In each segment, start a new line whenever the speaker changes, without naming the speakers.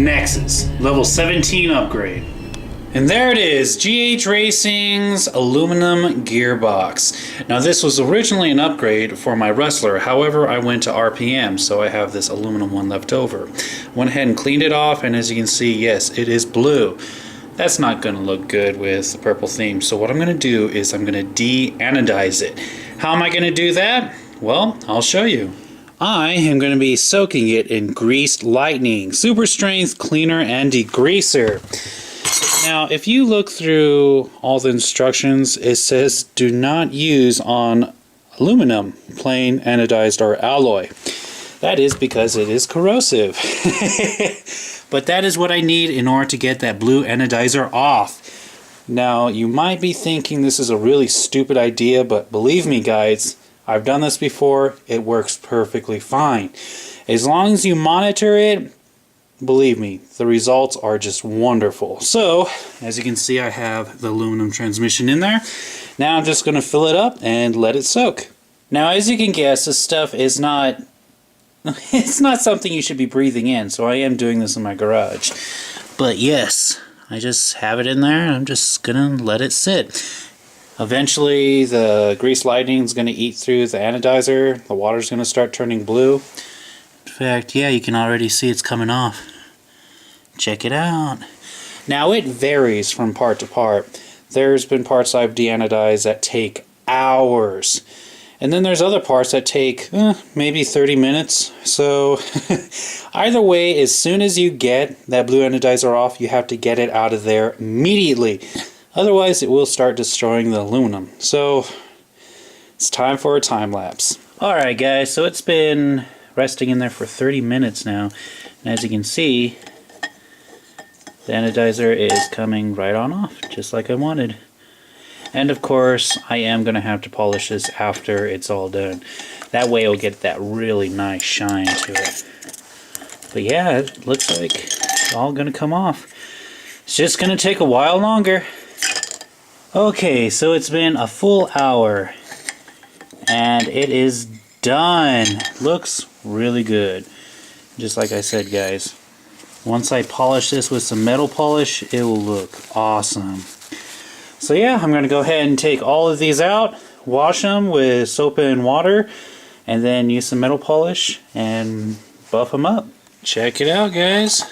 Nhexus, level 17 upgrade. And there it is, GH Racing's aluminum gearbox. Now this was originally an upgrade for my Rustler, however I went to RPM, so I have this aluminum one left over. Went ahead and cleaned it off, and as you can see, yes, it is blue. That's not going to look good with the purple theme, so what I'm going to do is I'm going to de-anodize it. How am I going to do that? Well, I'll show you. I am going to be soaking it in greased lightning, super strength cleaner and degreaser. Now, if you look through all the instructions, it says do not use on aluminum, plain, anodized, or alloy. That is because it is corrosive. But that is what I need in order to get that blue anodizer off. Now, you might be thinking this is a really stupid idea, but believe me, guys, I've done this before. It works perfectly fine. As long as you monitor it, believe me, the results are just wonderful. So, as you can see, I have the aluminum transmission in there. Now I'm just going to fill it up and let it soak. Now, as you can guess, this stuff is not it's not something you should be breathing in, so I am doing this in my garage. But yes, I just have it in there and I'm just going to let it sit. Eventually, the grease lightning is going to eat through the anodizer. The water's going to start turning blue. In fact, yeah, you can already see it's coming off. Check it out. Now, it varies from part to part. There's been parts I've de-anodized that take hours. And then there's other parts that take maybe 30 minutes. So either way, as soon as you get that blue anodizer off, you have to get it out of there immediately. Otherwise, it will start destroying the aluminum. So it's time for a time lapse. Alright guys, so it's been resting in there for 30 minutes now. And as you can see, the anodizer is coming right on off, just like I wanted. And of course, I am going to have to polish this after it's all done. That way it'll get that really nice shine to it. But yeah, it looks like it's all going to come off. It's just going to take a while longer. Okay, so it's been a full hour. And it is done. Looks really good. Just like I said, guys. Once I polish this with some metal polish, it will look awesome. So yeah, I'm going to go ahead and take all of these out, wash them with soap and water, and then use some metal polish and buff them up. Check it out, guys.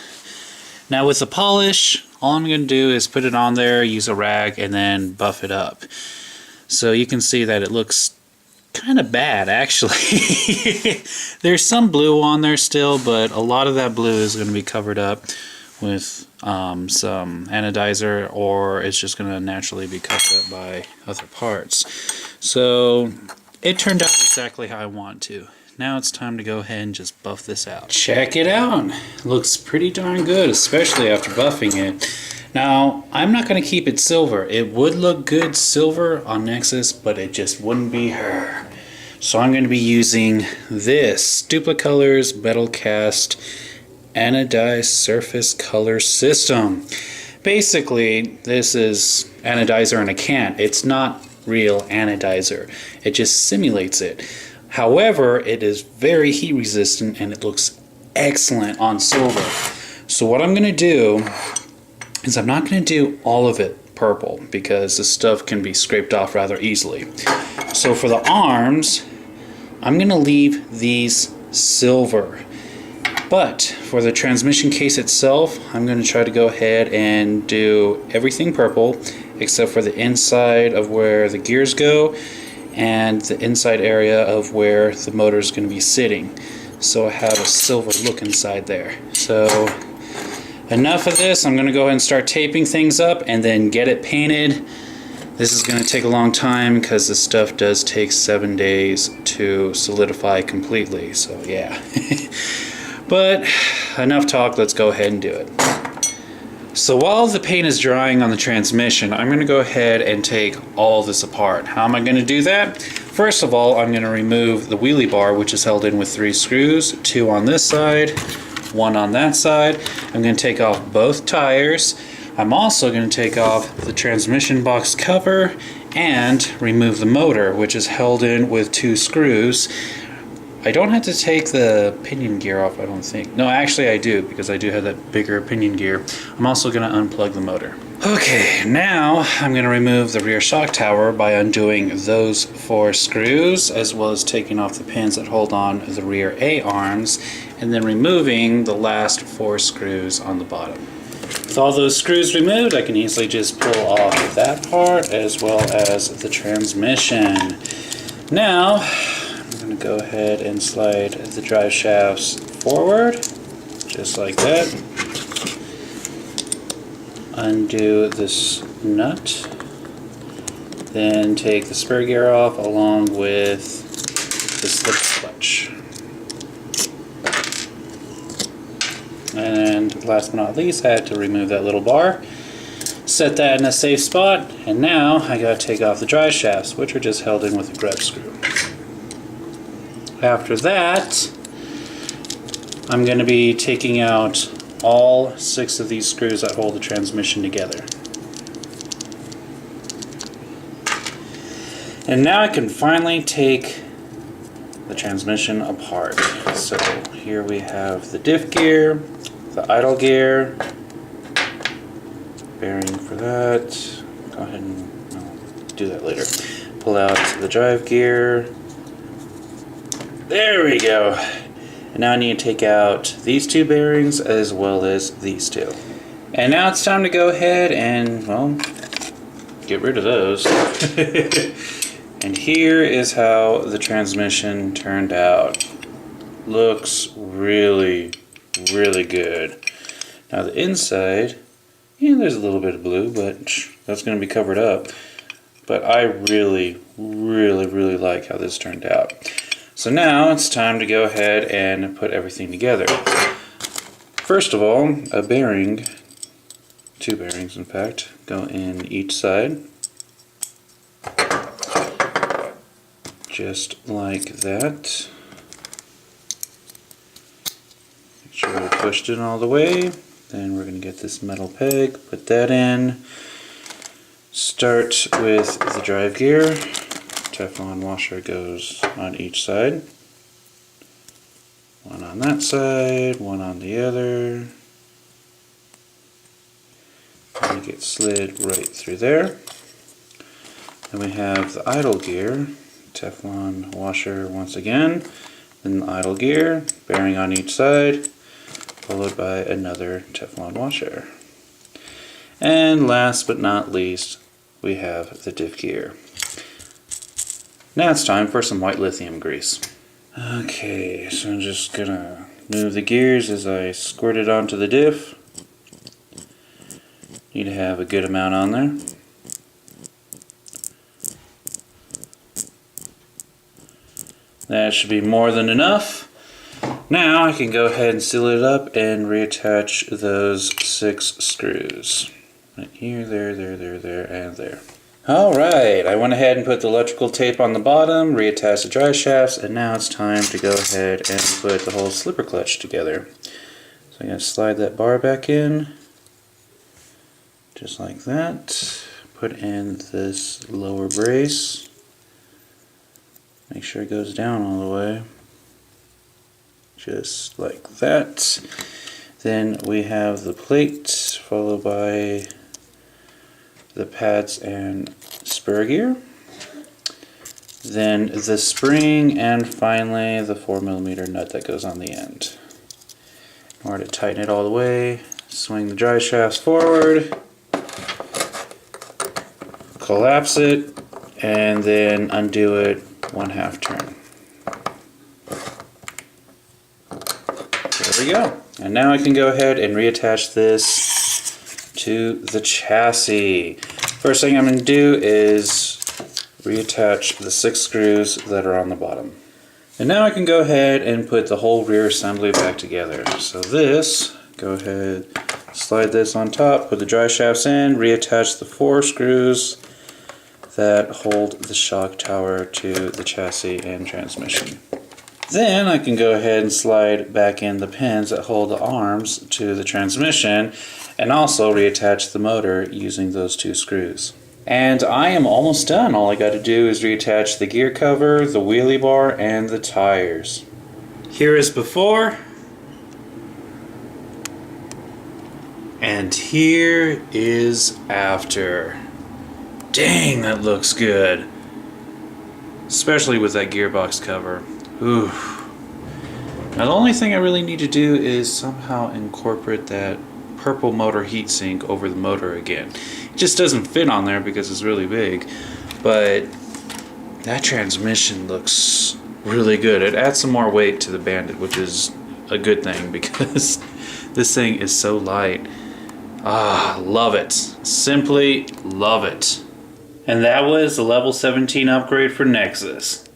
Now with the polish, all I'm going to do is put it on there, use a rag, and then buff it up. So you can see that it looks kind of bad, actually. There's some blue on there still, but a lot of that blue is going to be covered up with some anodizer, or it's just going to naturally be covered up by other parts. So it turned out exactly how I want to. Now it's time to go ahead and just buff this out. Check it out. Looks pretty darn good, especially after buffing it. Now, I'm not going to keep it silver. It would look good silver on Nhexus, but it just wouldn't be her. So I'm going to be using this Duplicolors Metal Cast Anodized Surface Color System. Basically, this is anodizer in a can. It's not real anodizer. It just simulates it. However, it is very heat resistant and it looks excellent on silver. So what I'm going to do is I'm not going to do all of it purple because this stuff can be scraped off rather easily. So for the arms, I'm going to leave these silver. But for the transmission case itself, I'm going to try to go ahead and do everything purple except for the inside of where the gears go and the inside area of where the motor is going to be sitting. So I have a silver look inside there. So enough of this. I'm going to go ahead and start taping things up and then get it painted. This is going to take a long time because this stuff does take 7 days to solidify completely. So yeah. But enough talk, let's go ahead and do it. So while the paint is drying on the transmission, I'm going to go ahead and take all this apart. How am I going to do that? First of all, I'm going to remove the wheelie bar, which is held in with 3 screws, 2 on this side, 1 on that side. I'm going to take off both tires. I'm also going to take off the transmission box cover and remove the motor, which is held in with 2 screws. I don't have to take the pinion gear off, I don't think. No, actually I do, because I do have that bigger pinion gear. I'm also going to unplug the motor. Okay, now I'm going to remove the rear shock tower by undoing those 4 screws, as well as taking off the pins that hold on the rear A-arms, and then removing the last 4 screws on the bottom. With all those screws removed, I can easily just pull off that part, as well as the transmission. Now, I'm going to go ahead and slide the drive shafts forward, just like that. Undo this nut. Then take the spur gear off along with the slip clutch. And last but not least, I had to remove that little bar. Set that in a safe spot, and now I gotta take off the drive shafts, which are just held in with a grub screw. After that, I'm going to be taking out all 6 of these screws that hold the transmission together. And now I can finally take the transmission apart. So here we have the diff gear, the idle gear, bearing for that. Go ahead and I'll do that later. Pull out the drive gear. There we go. And now I need to take out these 2 bearings as well as these 2. And now it's time to go ahead and, well, get rid of those. And here is how the transmission turned out. Looks really, really good. Now the inside, yeah, there's a little bit of blue, but that's going to be covered up. But I really, really, really like how this turned out. So now it's time to go ahead and put everything together. First of all, a bearing, 2 bearings in fact, go in each side. Just like that. Make sure we pushed it all the way. Then we're going to get this metal peg, put that in. Start with the drive gear. Teflon washer goes on each side. One on that side, one on the other. And it gets slid right through there. Then we have the idle gear. Teflon washer once again. Then the idle gear, bearing on each side, followed by another Teflon washer. And last but not least, we have the diff gear. Now it's time for some white lithium grease. Okay, so I'm just gonna move the gears as I squirt it onto the diff. Need to have a good amount on there. That should be more than enough. Now I can go ahead and seal it up and reattach those 6 screws. Right here, there, and there. Alright, I went ahead and put the electrical tape on the bottom, reattached the drive shafts, and now it's time to go ahead and put the whole slipper clutch together. So I'm going to slide that bar back in, just like that. Put in this lower brace. Make sure it goes down all the way. Just like that. Then we have the plate, followed by the pads and spur gear, then the spring, and finally the 4mm nut that goes on the end. In order to tighten it all the way, swing the drive shafts forward, collapse it, and then undo it 1/2 turn. There we go. And now I can go ahead and reattach this to the chassis. First thing I'm going to do is reattach the 6 screws that are on the bottom. And now I can go ahead and put the whole rear assembly back together. So this, go ahead, slide this on top, put the drive shafts in, reattach the 4 screws that hold the shock tower to the chassis and transmission. Then I can go ahead and slide back in the pins that hold the arms to the transmission, and also reattach the motor using those 2 screws. And I am almost done. All I got to do is reattach the gear cover, the wheelie bar, and the tires. Here is before. And here is after. Dang, that looks good. Especially with that gearbox cover. Ooh. Now the only thing I really need to do is somehow incorporate that purple motor heatsink over the motor again. It just doesn't fit on there because it's really big. But that transmission looks really good. It adds some more weight to the Bandit, which is a good thing because this thing is so light. Ah, love it. Simply love it. And that was the level 17 upgrade for Nhexus.